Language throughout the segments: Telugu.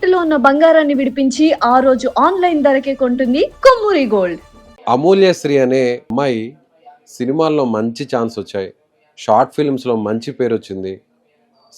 తాకట్టులో ఉన్న బంగారాన్ని విడిపించి ఆ రోజు ఆన్లైన్ ధరకే కొంటుంది కొమ్మూరి గోల్డ్. అమూల్యశ్రీ అనే అమ్మాయి సినిమాల్లో మంచి ఛాన్స్ వచ్చాయి, షార్ట్ ఫిల్మ్స్లో మంచి పేరు వచ్చింది.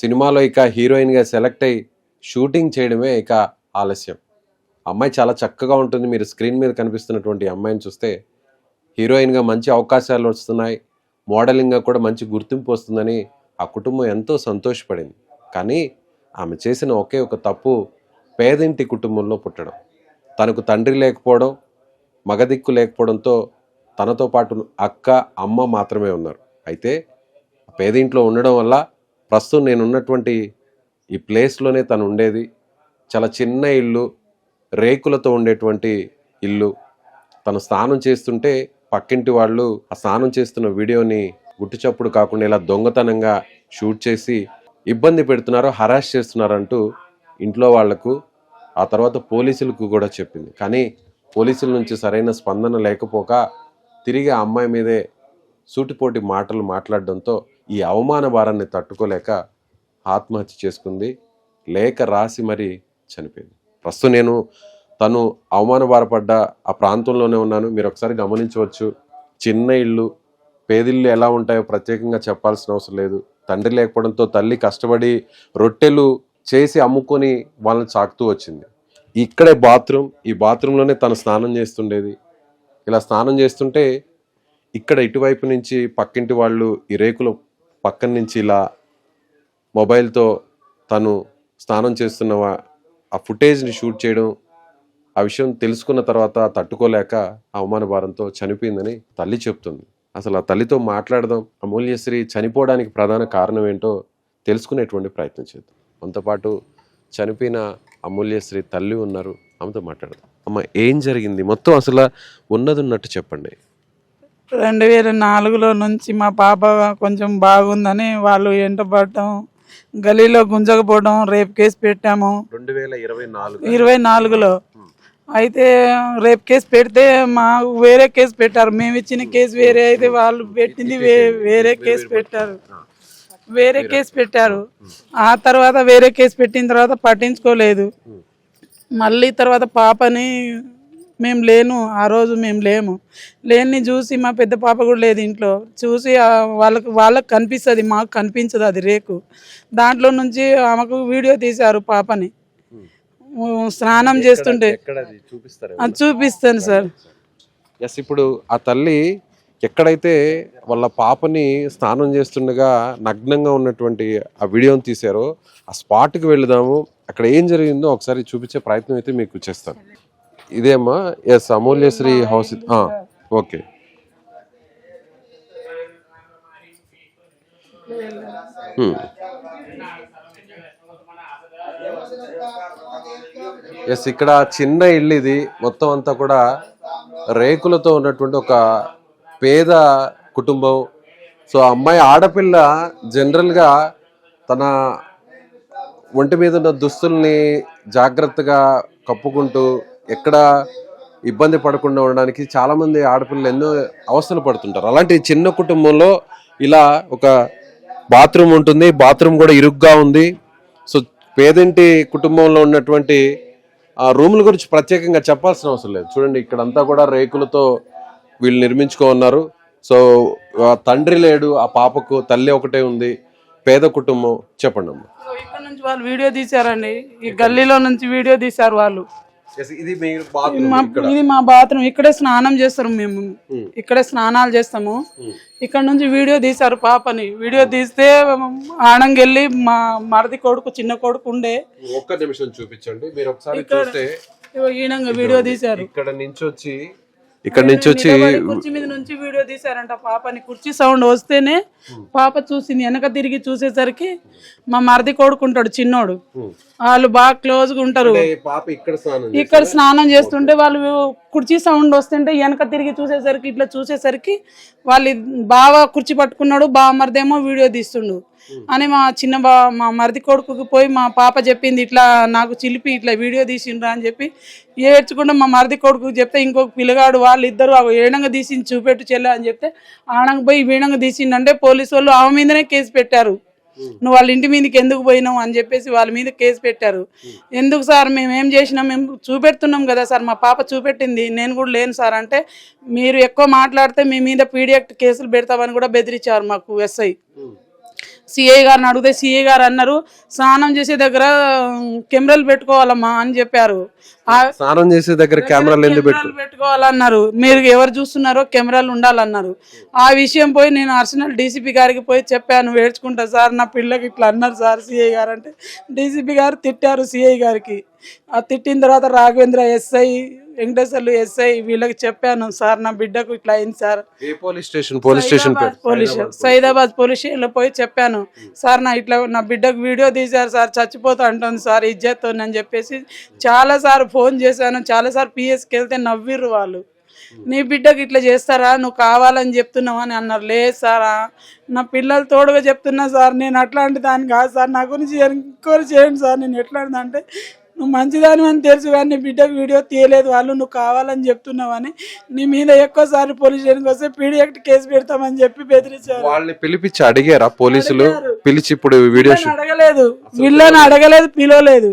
సినిమాలో ఇక హీరోయిన్గా సెలెక్ట్ అయ్యి షూటింగ్ చేయడమే ఇక ఆలస్యం. అమ్మాయి చాలా చక్కగా ఉంటుంది. మీరు స్క్రీన్ మీద కనిపిస్తున్నటువంటి అమ్మాయిని చూస్తే హీరోయిన్గా మంచి అవకాశాలు వస్తున్నాయి, మోడలింగ్గా కూడా మంచి గుర్తింపు వస్తుందని ఆ కుటుంబం ఎంతో సంతోషపడింది. కానీ ఆమె చేసిన ఒకే ఒక తప్పు పేదింటి కుటుంబంలో పుట్టడం. తనకు తండ్రి లేకపోవడం, మగదిక్కు లేకపోవడంతో తనతో పాటు అక్క, అమ్మ మాత్రమే ఉన్నారు. అయితే పేదింట్లో ఉండడం వల్ల ప్రస్తుతం నేనున్నటువంటి ఈ ప్లేస్లోనే తను ఉండేది. చాలా చిన్న ఇల్లు, రేకులతో ఉండేటువంటి ఇల్లు. తను స్నానం చేస్తుంటే పక్కింటి వాళ్ళు ఆ స్నానం చేస్తున్న వీడియోని గుట్టుచప్పుడు కాకుండా ఇలా దొంగతనంగా షూట్ చేసి ఇబ్బంది పెడుతున్నారు, హరాస్ చేస్తున్నారంటూ ఇంట్లో వాళ్లకు, ఆ తర్వాత పోలీసులకు కూడా చెప్పింది. కానీ పోలీసుల నుంచి సరైన స్పందన లేకపోక తిరిగి ఆ అమ్మాయి మీదే సూటిపోటి మాటలు మాట్లాడడంతో ఈ అవమాన భారాన్ని తట్టుకోలేక ఆత్మహత్య చేసుకుంది. లేఖ రాసి మరీ చనిపోయింది. ప్రస్తుతం నేను తను అవమాన భారపడ్డ ఆ ప్రాంతంలోనే ఉన్నాను. మీరు ఒకసారి గమనించవచ్చు. చిన్న ఇల్లు, పేదిళ్ళు ఎలా ఉంటాయో ప్రత్యేకంగా చెప్పాల్సిన అవసరం లేదు. తండ్రి లేకపోవడంతో తల్లి కష్టపడి రొట్టెలు చేసి అమ్ముకొని వాళ్ళని సాకుతూ వచ్చింది. ఇక్కడే బాత్రూమ్, ఈ బాత్రూంలోనే తను స్నానం చేస్తుండేది. ఇలా స్నానం చేస్తుంటే ఇక్కడ ఇటువైపు నుంచి పక్కింటి వాళ్ళు ఈ రేకుల పక్కన నుంచి ఇలా మొబైల్తో తను స్నానం చేస్తున్న ఆ ఫుటేజ్ని షూట్ చేయడం, ఆ విషయం తెలుసుకున్న తర్వాత తట్టుకోలేక అవమాన భారంతో చనిపోయిందని తల్లి చెప్తుంది. అసలు ఆ తల్లితో మాట్లాడదాం. అమూల్యశ్రీ చనిపోవడానికి ప్రధాన కారణం ఏంటో తెలుసుకునేటువంటి ప్రయత్నం చేద్దాం. మనతో పాటు చనిపోయిన అమూల్యశ్రీ తల్లి ఉన్నారు, ఆమెతో మాట్లాడదాం. అమ్మ, ఏం జరిగింది మొత్తం? అసలు ఉన్నది ఉన్నట్టు చెప్పండి. 2004లో నుంచి మా పాప కొంచెం బాగుందని వాళ్ళు ఎంటపడటం, గలీలో గుంజకపోవడం, రేప్ కేసు పెట్టాము 2024లో. అయితే రేప్ కేసు పెడితే మాకు వేరే కేసు పెట్టారు. మేము ఇచ్చిన కేసు వేరే అయితే వాళ్ళు పెట్టింది వేరే కేసు పెట్టారు. ఆ తర్వాత వేరే కేసు పెట్టిన తర్వాత పట్టించుకోలేదు. మళ్ళీ తర్వాత పాపని ఆ రోజు మేము లేని చూసి మా పెద్ద పాప కూడా లేదు ఇంట్లో. చూసి వాళ్ళకి కనిపిస్తుంది, మాకు కనిపించదు అది రేకు. దాంట్లో నుంచి ఆమెకు వీడియో తీశారు పాపని స్నానం చేస్తుంటే. చూపిస్తాను సార్. ఎస్, ఇప్పుడు ఆ తల్లి ఎక్కడైతే వాళ్ళ పాపని స్నానం చేస్తుండగా నగ్నంగా ఉన్నటువంటి ఆ వీడియోని తీశారో ఆ స్పాట్కి వెళదాము. అక్కడ ఏం జరిగిందో ఒకసారి చూపించే ప్రయత్నం అయితే మీకు చేస్తాను. ఇదేమ్మా? Yes, Amulyashri house. Okay. Yes, ఇక్కడ చిన్న ఇల్లు ఇది. మొత్తం అంతా కూడా రేకులతో ఉన్నటువంటి ఒక పేద కుటుంబం. సో అమ్మాయి ఆడపిల్ల జనరల్గా తన ఒంటి మీద ఉన్న దుస్తుల్ని జాగ్రత్తగా కప్పుకుంటూ ఎక్కడ ఇబ్బంది పడకుండా ఉండడానికి చాలామంది ఆడపిల్లలు ఎన్నో అవస్థలు పడుతుంటారు. అలాంటి చిన్న కుటుంబంలో ఇలా ఒక బాత్రూమ్ ఉంటుంది, బాత్రూమ్ కూడా ఇరుగ్గా ఉంది. సో పేదింటి కుటుంబంలో ఉన్నటువంటి ఆ రూముల గురించి ప్రత్యేకంగా చెప్పాల్సిన అవసరం లేదు. చూడండి, ఇక్కడంతా కూడా రేకులతో వీళ్ళు నిర్మించుకున్నారు. సో తండ్రి లేడు, ఆ పాపకు తల్లి ఒకటే ఉంది, పేద కుటుంబం. చెప్పండి అమ్మ. ఇక్కడ నుంచి వాళ్ళు వీడియో తీశారండి, ఈ గల్లీలో నుంచి వీడియో తీశారు వాళ్ళు. ఇది మా బాత్రూమ్, ఇక్కడే స్నానం చేస్తారు మేము, ఇక్కడే స్నానాలు చేస్తాము. ఇక్కడ నుంచి వీడియో తీశారు పాపని. వీడియో తీస్తే ఆనంగెళ్ళి మా మరది కొడుకు, చిన్న కొడుకు ఉండే. ఒక్క నిమిషం చూపించండి మీరు ఒకసారి చూస్తే. ఈనంగా వీడియో తీశారు. ఇక్కడ నుంచి వచ్చి కుర్చీ మీద నుంచి వీడియో తీశారంట పాపని. కుర్చీ సౌండ్ వస్తేనే పాప చూసింది. వెనక తిరిగి చూసేసరికి మా మరది కొడుకుంటాడు చిన్నోడు, వాళ్ళు బాగా క్లోజ్ గా ఉంటారు. ఇక్కడ స్నానం చేస్తుంటే వాళ్ళు కుర్చీ సౌండ్ వస్తుంటే వెనక తిరిగి చూసేసరికి, ఇట్లా చూసేసరికి వాళ్ళు బావ కుర్చీ పట్టుకున్నాడు, బావ మరిదేమో వీడియో తీస్తుండు అని మా మరిది కొడుకుకి పోయి మా పాప చెప్పింది, ఇట్లా నాకు చిలిపి ఇట్లా వీడియో తీసిండ్రా అని చెప్పి ఏడ్చుకుంటే మా మరిది కొడుకు చెప్తే ఇంకొక పిల్లగాడు వాళ్ళిద్దరు ఏడంగా తీసింది చూపెట్టు చెల్లె అని చెప్తే ఆడంగా పోయి వీడంగా తీసిండంటే పోలీసు వాళ్ళు ఆమె మీదనే కేసు పెట్టారు. నువ్వు వాళ్ళ ఇంటి మీదకి ఎందుకు పోయినావు అని చెప్పేసి వాళ్ళ మీద కేసు పెట్టారు. ఎందుకు సార్ మేము ఏం చేసినాం, మేము చూపెడుతున్నాం కదా సార్, మా పాప చూపెట్టింది, నేను కూడా లేను సార్ అంటే, మీరు ఎక్కువ మాట్లాడితే మీ మీద పీడియాక్ట్ కేసులు పెడతామని కూడా బెదిరించారు మాకు ఎస్ఐ. సిఐ గారిని అడిగితే సిఐ గారు అన్నారు, స్నానం చేసే దగ్గర కెమెరాలు పెట్టుకోవాలమ్మా అని చెప్పారు. స్నానం చేసే దగ్గర కెమెరాలు ఎందుకు పెట్టుకోవాలన్నారు, మీరు ఎవరు చూస్తున్నారో కెమెరాలు ఉండాలన్నారు. ఆ విషయం పోయి నేను అర్సనల్ డీసీపీ గారికి పోయి చెప్పాను, ఏడ్చుకుంటా సార్ నా పిల్లకి ఇట్లా అన్నారు సార్ సిఐ గారు అంటే. డీసీపీ గారు తిట్టారు సిఐ గారికి. ఆ తిట్టిన తర్వాత రాఘవేంద్ర ఎస్ఐ, వెంకటేశ్వర్లు ఎస్ఐ వీళ్ళకి చెప్పాను, సార్ నా బిడ్డకు ఇట్లా అయింది సార్. సైదాబాద్ పోలీస్ స్టేషన్ లో పోయి చెప్పాను, సార్ నా ఇట్లా నా బిడ్డకు వీడియో తీశారు సార్, చచ్చిపోతా అంటుంది సార్ ఇజ్జత్ అని చెప్పేసి చాలా సార్ ఫోన్ చేశాను. చాలా సార్ పిఎస్కి వెళ్తే నవ్విర్రు వాళ్ళు, నీ బిడ్డకు ఇట్లా చేస్తారా, నువ్వు కావాలని చెప్తున్నావు అని అన్నారు. లేదు సార్, నా పిల్లలు తోడుగా చెప్తున్నా సార్, నేను అట్లాంటి దాన్ని కాదు సార్, నా గురించి ఎంక్వైరీ చేయండి సార్. నేను ఎట్లాంటిది అంటే, నువ్వు మంచిదాని అని తెలుసు కానీ నీ బిడ్డకు వీడియో తీయలేదు వాళ్ళు, నువ్వు కావాలని చెప్తున్నావు అని నీ మీద ఎక్కువసారి పోలీస్ స్టేషన్కి వస్తే పీడియాక్ట్ కేసు పెడతామని చెప్పి బెదిరించారు. వాళ్ళని పిలిపించి అడిగారా పోలీసులు? పిలిచి ఇప్పుడు వీడియో అడగలేదు, వీళ్ళని అడగలేదు, పిలవలేదు.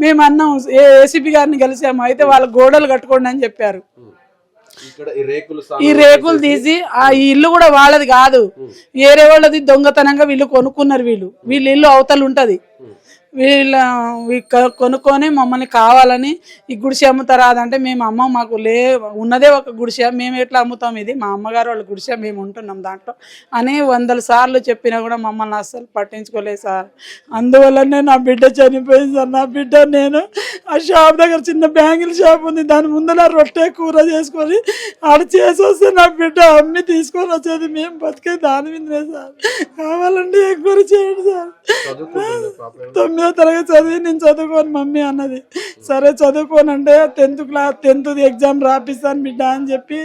మేము అన్నాం ఏసీపీ గారిని కలిసాము, అయితే వాళ్ళ గోడలు కట్టుకోండి అని చెప్పారు. ఈ రేకులు తీసి ఆ ఇల్లు కూడా వాళ్ళది కాదు, వేరే వాళ్ళది దొంగతనంగా వీళ్ళు కొనుక్కున్నారు. వీళ్ళ ఇల్లు అవతల ఉంటది, వీళ్ళ కొనుక్కొని మమ్మల్ని కావాలని ఈ గుడిసె అమ్ముతారా అదంటే, మేము అమ్మ మాకు ఉన్నదే ఒక గుడిసె, మేము ఎట్లా అమ్ముతాం, ఇది మా అమ్మగారు వాళ్ళ గుడిసె, మేము ఉంటున్నాం దాంట్లో అని 100 సార్లు చెప్పినా కూడా మమ్మల్ని అస్సలు పట్టించుకోలేదు సార్. అందువల్లనే నా బిడ్డ చనిపోయింది సార్. నా బిడ్డ నేను ఆ షాప్ దగ్గర చిన్న బ్యాంగిల్ షాప్ ఉంది, దాని ముందర రొట్టె కూర చేసుకొని ఆడ చేసి వస్తే నా బిడ్డ అమ్మి తీసుకొని వచ్చేది, మేము బతికే దాని మీదనే సార్. కావాలంటే ఎక్కువ చేయండి సార్. 9వ తరగతి చదివి నేను చదువుకోను మమ్మీ అన్నది. సరే చదువుకోనంటే 10th ఎగ్జామ్ రాపిస్తాను బిడ్డ అని చెప్పి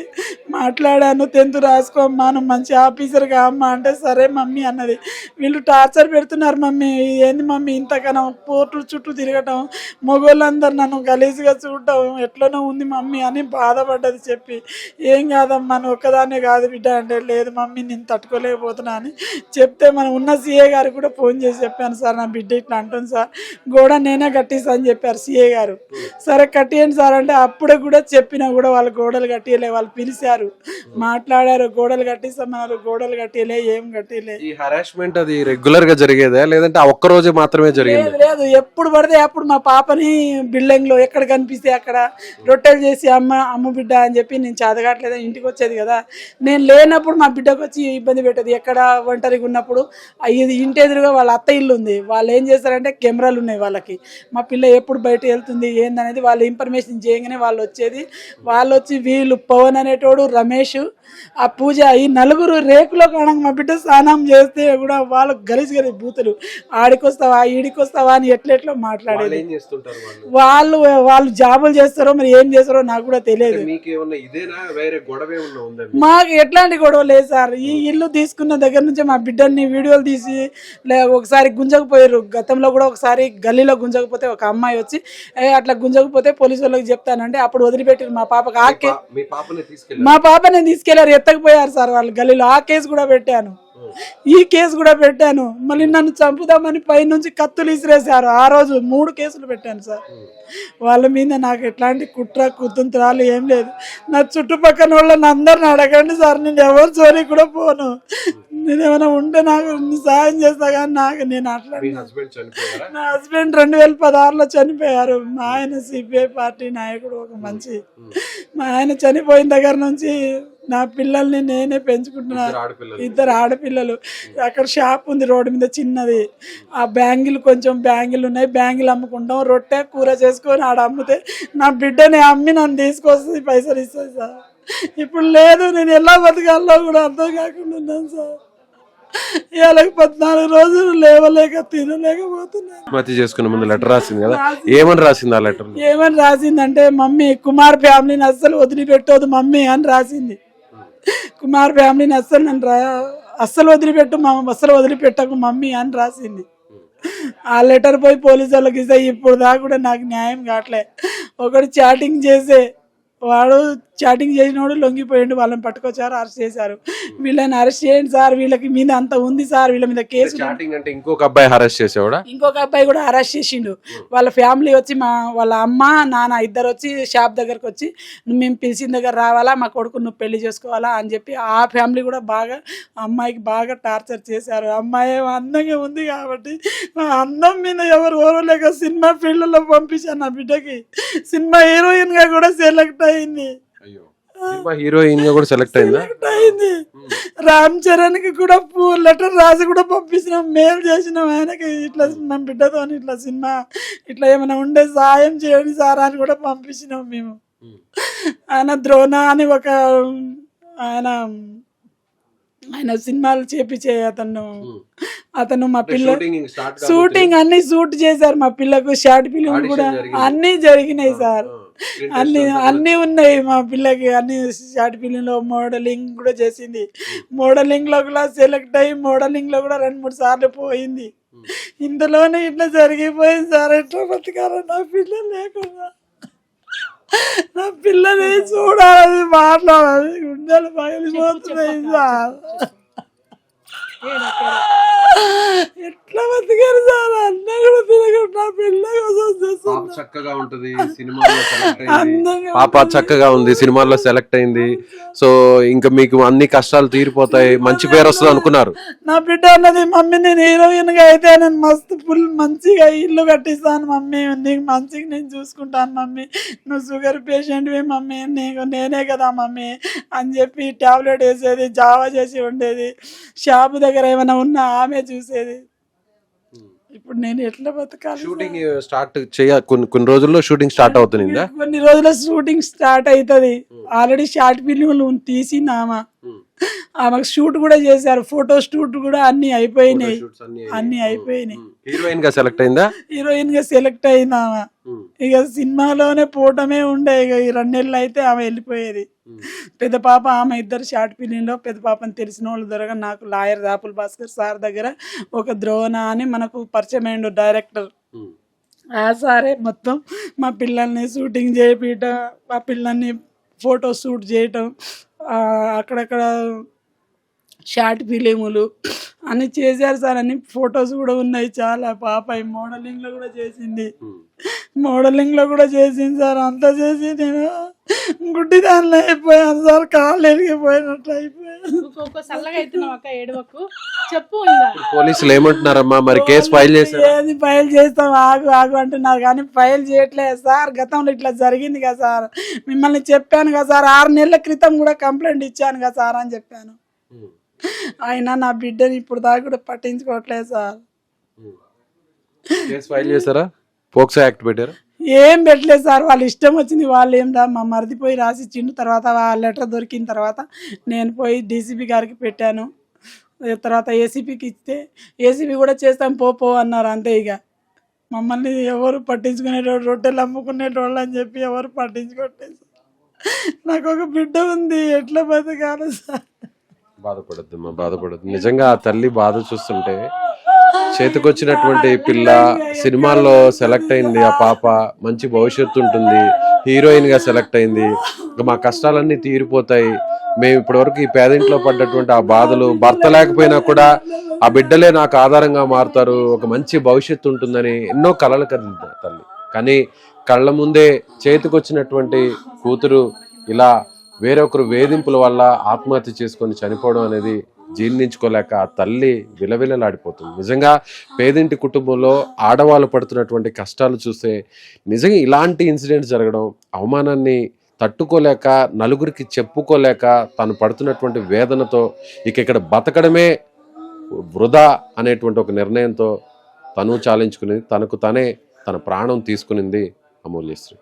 మాట్లాడాను. 10th రాసుకోమ్మా, నువ్వు మంచి ఆఫీసర్గా అమ్మ అంటే సరే మమ్మీ అన్నది. వీళ్ళు టార్చర్ పెడుతున్నారు మమ్మీ, ఏంది మమ్మీ ఇంతకన్నా పోర్టులు చుట్టూ తిరగటం, మగోళ్ళందరూ నన్ను గలీజ్గా చూడటం ఎట్లనో ఉంది మమ్మీ అని బాధపడ్డది. చెప్పి ఏం కాదమ్మా నువ్వు ఒక్కదాన్నే కాదు బిడ్డ అంటే, లేదు మమ్మీ నేను తట్టుకోలేకపోతున్నా అని చెప్తే మనం ఉన్న సిఏ గారికి కూడా ఫోన్ చేసి చెప్పాను, సార్ నా బిడ్డ ఇట్లా అంటుంది సార్, గోడ నేనే కట్టిస్తా అని చెప్పారు సిఏ గారు. సరే కట్టియండి సార్ అంటే, అప్పుడే కూడా చెప్పినా కూడా వాళ్ళు గోడలు కట్టియలే. వాళ్ళు పిలిచారు, మాట్లాడారు, గోడలు కట్టిస్తామన్నారు, గోడలు కట్టియలే, ఏం కట్టియలే. ఈ హరాస్మెంట్ అది రెగ్యులర్ గా జరిగేదా లేదంటే ఆ ఒక్క రోజు మాత్రమే జరిగేది? లేదు, ఎప్పుడు పడితే అప్పుడు మా పాపని బిల్డింగ్ లో ఎక్కడ కనిపిస్తే అక్కడ రొట్టెలు చేసి అమ్మ బిడ్డ అని చెప్పి, నేను చదవట్లేదు ఇంటికి వచ్చేది కదా, నేను లేనప్పుడు మా బిడ్డకు వచ్చి ఇబ్బంది పెట్టేది. ఎక్కడ ఒంటరిగా ఉన్నప్పుడు ఇది ఇంటి ఎదురుగా వాళ్ళ అత్త ఇల్లు ఉంది, వాళ్ళు ఏం చేస్తారంటే కెమెరాలు ఉన్నాయి వాళ్ళకి, మా పిల్ల ఎప్పుడు బయట వెళ్తుంది ఏందనేది వాళ్ళు ఇన్ఫర్మేషన్ చేయగానే వాళ్ళు వచ్చేది. వాళ్ళు వచ్చి వీళ్ళు పవన్ అనేటోడు, రమేష్, ఆ పూజ, ఈ 4 రేకులో కాడ మా బిడ్డ స్నానం చేస్తే కూడా వాళ్ళు గలీజ్ బూతులు, ఆడికొస్తావా ఈడికొస్తావా అని ఎట్లెట్లో మాట్లాడేది. వాళ్ళు జాబులు చేస్తారో మరి ఏం చేస్తారో నాకు కూడా తెలియదు. మాకు ఎట్లాంటి గొడవ లేదు సార్. ఈ ఇల్లు తీసుకున్న దగ్గర నుంచి మా బిడ్డని వీడియోలు తీసి ఒకసారి గుంజకపోయారు. గతంలో కూడా ఒకసారి గల్లీలో గుంజకపోతే ఒక అమ్మాయి వచ్చి అట్లా గుంజకపోతే పోలీసు వాళ్ళకి చెప్తానంటే అప్పుడు వదిలిపెట్టారు మా పాపకి. మా పాపని తీసుకెళ్లారు, ఎత్తకపోయారు సార్ వాళ్ళు గల్లీలో. ఆ కేసు కూడా పెట్టాను, ఈ కేసు కూడా పెట్టాను. మళ్ళీ నన్ను చంపుదామని పైనుంచి కత్తులు ఇసిరేసారు. ఆ రోజు 3 కేసులు పెట్టాను సార్. వాళ్ళ మీద నాకు ఎట్లాంటి కుట్ర కుతంత్రాలు ఏం లేదు. నా చుట్టుపక్కల వాళ్ళని అందరిని అడగండి సార్, నేను ఎవరు చోరీ కూడా పోను. నేను ఏమైనా ఉంటే నాకు సహాయం చేస్తా కానీ నాకు నేను అట్లా. నా హస్బెండ్ 2016లో చనిపోయారు. మా ఆయన సిపిఐ పార్టీ నాయకుడు, ఒక మంచి. మా ఆయన చనిపోయిన దగ్గర నుంచి నా పిల్లల్ని నేనే పెంచుకుంటున్నా. 2 ఆడపిల్లలు. అక్కడ షాప్ ఉంది రోడ్డు మీద చిన్నది, ఆ కొంచెం బ్యాంగిల్ ఉన్నాయి, బ్యాంగిల్ అమ్ముకుంటాం, రొట్టె కూర చేసుకొని ఆడ అమ్మితే నా బిడ్డని అమ్మి నన్ను తీసుకొస్తుంది, పైసలు ఇస్తుంది సార్. ఇప్పుడు లేదు, నేను ఎలా బతకాలో కూడా అర్థం కాకుండా ఉన్నాను సార్. ఇవాళ 14 రోజులు లేవలేక తినలేకపోతున్నాను. మతి చేసుకునే ముందు లెటర్ రాసింది కదా, ఏమని రాసింది ఆ లెటర్? ఏమని రాసిందంటే, మమ్మీ కుమార్ ఫ్యామిలీని అస్సలు వదిలిపెట్టదు మమ్మీ అని రాసింది. కుమార్ ఫ్యామిలీని అస్సలు వదిలిపెట్టకు మమ్మీ అని రాసింది. ఆ లెటర్ పోయి పోలీసు వాళ్ళకి ఇస్తే ఇప్పుడు దాకా కూడా నాకు న్యాయం కావట్లే. ఒకటి చాటింగ్ చేసే వాడు చాటింగ్ చేసినోడు లొంగిపోయిండు, వాళ్ళని పట్టుకొచ్చారు, అరెస్ట్ చేశారు. వీళ్ళని అరెస్ట్ చేయండి సార్, వీళ్ళకి మీద అంత ఉంది సార్, వీళ్ళ మీద కేసు. చాటింగ్ అంటే ఇంకొక అబ్బాయి అరెస్ట్ చేసేవాడా? ఇంకొక అబ్బాయి కూడా అరెస్ట్ చేసిండు. వాళ్ళ ఫ్యామిలీ వచ్చి వాళ్ళ అమ్మ నాన్న ఇద్దరు వచ్చి షాప్ దగ్గరకు వచ్చి మేము పిలిచిన దగ్గర రావాలా, మా కొడుకు నువ్వు పెళ్లి చేసుకోవాలా అని చెప్పి ఆ ఫ్యామిలీ కూడా బాగా అమ్మాయికి బాగా టార్చర్ చేశారు. అమ్మాయి అందంగా ఉంది కాబట్టి ఆ అందం మీద ఎవరు ఓరలేక సినిమా ఫీల్డ్లో పంపించాను. నా బిడ్డకి సినిమా హీరోయిన్ గా కూడా సెలెక్ట్ అయింది. హీరోయిన్ గా కూడా సెలెక్ట్ అయింది. రామ్ చరణ్ కి కూడా లెటర్ రాసి కూడా పంపించినాం, మెయిల్ చేసినాం ఆయనకి, ఇట్లా మా బిడ్డతో ఇట్లా సినిమా ఇట్లా ఏమైనా ఉండే సాయం చేయండి సార్ అని కూడా పంపించినాం మేము. ఆయన ద్రోణ అని ఒక ఆయన సినిమాలు చేపించే అతను మా పిల్ల షూటింగ్ అన్ని షూట్ చేశారు. మా పిల్లకు షార్ట్ ఫిలిం కూడా అన్ని జరిగినాయి సార్, అన్ని ఉన్నాయి మా పిల్లకి. అన్ని షార్ట్ ఫిలిం లో మోడలింగ్ కూడా చేసింది, మోడలింగ్ లో కూడా సెలెక్ట్ అయ్యి మోడలింగ్ లో కూడా 2-3 సార్లు పోయింది. ఇందులోనే ఇట్లా జరిగిపోయింది సార్. ఎట్లా బతకాలి నా పిల్లలు లేకుండా, నా పిల్లని చూడాలి, మాట్లాడాలి, గుండెలు పగిలిపోతున్నాయి సార్. ఎట్లా బతికారు సార్, అన్న కూడా తిరగదు. నా పిల్ల కోసం చక్కగా ఉంటది, పాప చక్కగా ఉంది, సినిమాల్లో సెలెక్ట్ అయింది. సో ఇంకా మీకు అన్ని కష్టాలు తీరిపోతాయి, మంచి పేరు వస్తుంది అనుకున్నారు. నా బిడ్డ అన్నది, మమ్మీ నేను హీరోయిన్ గా అయితే నేను మస్తు ఫుల్ మంచిగా ఇల్లు కట్టిస్తాను మమ్మీ, నీకు మంచిగా నేను చూసుకుంటాను మమ్మీ, నువ్వు షుగర్ పేషెంట్ మమ్మీ, నేనే కదా మమ్మీ అని చెప్పి టాబ్లెట్ వేసేది, జావా చేసి ఉండేది. షాపు దగ్గర ఏమైనా ఉన్నా ఆమె చూసేది. ఇప్పుడు నేను ఎట్లా బతకాలి? షూటింగ్ స్టార్ట్ కొన్ని రోజుల్లో షూటింగ్ స్టార్ట్ అవుతుంది, కొన్ని రోజుల్లో షూటింగ్ స్టార్ట్ అవుతుంది. ఆల్రెడీ షార్ట్ ఫిల్మ్ తీసింది ఆమెకు షూట్ కూడా చేశారు, ఫోటో షూట్ కూడా అన్ని అయిపోయినాయి. హీరోయిన్ గా సెలెక్ట్ అయిందా? హీరోయిన్ గా సెలెక్ట్ అయింది ఆమె. ఇక సినిమాలోనే పోవటమే ఉండే. ఇక ఈ 2 నెలలు అయితే ఆమె వెళ్ళిపోయేది. పెద్ద పాప ఆమె ఇద్దరు షార్ట్ ఫిలింలో, పెద్ద పాపని తెలిసిన వాళ్ళు దొరక నాకు లాయర్ రాపుల్ భాస్కర్ సార్ దగ్గర ఒక ద్రోణ అని మనకు పరిచయం అయ్యిండు డైరెక్టర్. ఆ సారే మొత్తం మా పిల్లల్ని షూటింగ్ చేయించడం, మా పిల్లల్ని ఫోటో షూట్ చేయటం, అక్కడక్కడ షార్ట్ ఫిలిములు అన్ని చేశారు సార్. అన్ని ఫొటోస్ కూడా ఉన్నాయి చాలా. పాప మోడలింగ్ లో కూడా చేసింది, సార్. అంతా చేసి నేను గుడ్డి దానిలో అయిపోయాను సార్, కాళ్ళు ఎరిగిపోయినట్టు అయిపోయాను. పోలీసులు ఏమంటున్నారమ్మా మరి? కేసు ఫైల్ చేస్తారు? ఏది ఫైల్ చేస్తాం, ఆగు అంటున్నారు కానీ ఫైల్ చేయట్లేదు సార్. గతంలో ఇట్లా జరిగింది కదా సార్, మిమ్మల్ని చెప్పాను కదా సార్, 6 నెలల క్రితం కూడా కంప్లైంట్ ఇచ్చాను కదా సార్ అని చెప్పాను. అయినా నా బిడ్డని ఇప్పుడు దాకా కూడా పట్టించుకోవట్లేదు సార్. కేసు ఫైల్ చేశారా? పోక్సో యాక్ట్ పెట్టారా? ఏం పెట్టలేదు సార్, వాళ్ళు ఇష్టం వచ్చింది వాళ్ళు. మా మరిదిపోయి రాసి ఇచ్చిండు. తర్వాత ఆ లెటర్ దొరికిన తర్వాత నేను పోయి డీసీపీ గారికి పెట్టాను. తర్వాత ఏసీపీకి ఇస్తే ఏసీపీ కూడా చేస్తాం పో అన్నారు. అంతే. ఇక మమ్మల్ని ఎవరు పట్టించుకునేటోళ్ళు, రొట్టెలు అమ్ముకునేటోళ్ళు అని చెప్పి ఎవరు పట్టించుకోవట్లేదు. నాకు ఒక బిడ్డ ఉంది, ఎట్లా బతకాలి సార్? బాధపడద్దు. నిజంగా ఆ తల్లి బాధ చూస్తుంటే, చేతికొచ్చినటువంటి పిల్ల సినిమాల్లో సెలెక్ట్ అయింది, ఆ పాప మంచి భవిష్యత్తు ఉంటుంది, హీరోయిన్ గా సెలెక్ట్ అయింది, మా కష్టాలన్నీ తీరిపోతాయి, మేము ఇప్పటి వరకు ఈ పేదింట్లో పడ్డటువంటి ఆ బాధలు, భర్త లేకపోయినా కూడా ఆ బిడ్డలే నాకు ఆధారంగా మారుతారు, ఒక మంచి భవిష్యత్తు ఉంటుందని ఎన్నో కలలు కదిలింది తల్లి. కానీ కళ్ళ ముందే చేతికొచ్చినటువంటి కూతురు ఇలా వేరొకరు వేధింపుల వల్ల ఆత్మహత్య చేసుకొని చనిపోవడం అనేది జీర్ణించుకోలేక ఆ తల్లి విలవిలలాడిపోతుంది. నిజంగా పేదింటి కుటుంబంలో ఆడవాళ్ళు పడుతున్నటువంటి కష్టాలు చూస్తే నిజంగా ఇలాంటి ఇన్సిడెంట్స్ జరగడం, అవమానాన్ని తట్టుకోలేక, నలుగురికి చెప్పుకోలేక, తను పడుతున్నటువంటి వేదనతో ఇక్కడ బతకడమే వృధా అనేటువంటి ఒక నిర్ణయంతో తను చాలించుకుని తనకు తనే తన ప్రాణం తీసుకునింది అమూల్యశ్రీ.